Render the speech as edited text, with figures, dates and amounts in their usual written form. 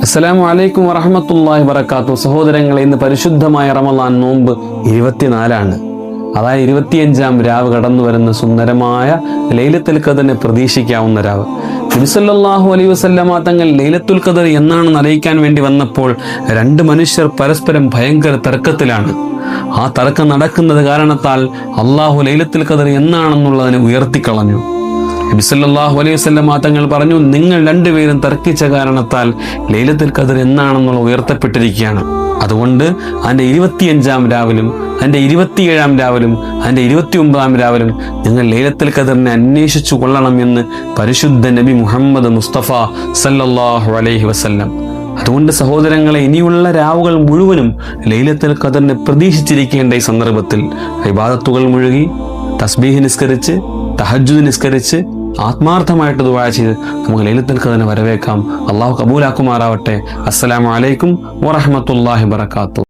അസ്സലാമു അലൈക്കും വറഹ്മത്തുള്ളാഹി വബറകാതുഹു. സഹോദരങ്ങളെ, ഇന്ന് പരിശുദ്ധമായ റമളാൻ നോമ്പ് 24 അതായത് 25-ാം രാവ് കടന്നു വരുന്ന സുന്ദരമായ ലൈലത്തുൽ ഖദറിനെ പ്രതീക്ഷിക്കാവുന്ന രാവ്. നബി സല്ലല്ലാഹു അലൈഹി വസല്ലമ തങ്ങൾ ലൈലത്തുൽ ഖദർ എന്നാണെന്ന് അറിയിക്കാൻ വേണ്ടി വന്നപ്പോൾ രണ്ട് മനുഷ്യർ പരസ്പരം ഭയങ്കര തർക്കത്തിലാണ്. ആ തർക്കം നടക്കുന്നത് കാരണത്താൽ അള്ളാഹു ലൈലത്തുൽ ഖദർ എന്നാണെന്നുള്ളതിനെ ഉയർത്തിക്കളഞ്ഞു. നബി സല്ലല്ലാഹു അലൈഹി വസല്ലമ തങ്ങൾ പറഞ്ഞു, നിങ്ങൾ രണ്ടുപേരും തർക്കിച്ച കാരണത്താൽ ലൈലത്തുൽ ഖദർ എന്നാണെന്നുള്ള ഉയർത്തപ്പെട്ടിരിക്കുകയാണ്. അതുകൊണ്ട് അതിൻ്റെ 25-ാം രാവിലും അതിൻ്റെ 27-ാം രാവിലും അതിൻ്റെ 29-ാം രാവിലും നിങ്ങൾ ലൈലത്തുൽ ഖദറിനെ അന്വേഷിച്ചു കൊള്ളണം എന്ന് പരിശുദ്ധ നബി മുഹമ്മദ് മുസ്തഫ സല്ലല്ലാഹു അലൈഹി വസല്ലം. അതുകൊണ്ട് സഹോദരങ്ങളെ, ഇനിയുള്ള രാവുകൾ മുഴുവനും ലൈലത്തുൽ ഖദറിനെ പ്രതീക്ഷിച്ചിരിക്കേണ്ട ഈ സന്ദർഭത്തിൽ ഇബാദത്തുകൾ മുഴുകി, തസ്ബീഹ് നിസ്കരിച്ച്, തഹജ്ജുദ് നിസ്കരിച്ച്, ആത്മാർത്ഥമായിട്ട് ദുആ ചെയ്ത് നമുക്ക് ലൈലത്തുൽ ഖദറിനെ വരവേക്കാം. അള്ളാഹു കബൂലാക്കുമാറാവട്ടെ. അസ്സലാമു അലൈക്കും വറഹ്മത്തുള്ളാഹി വബറകാതുഹു.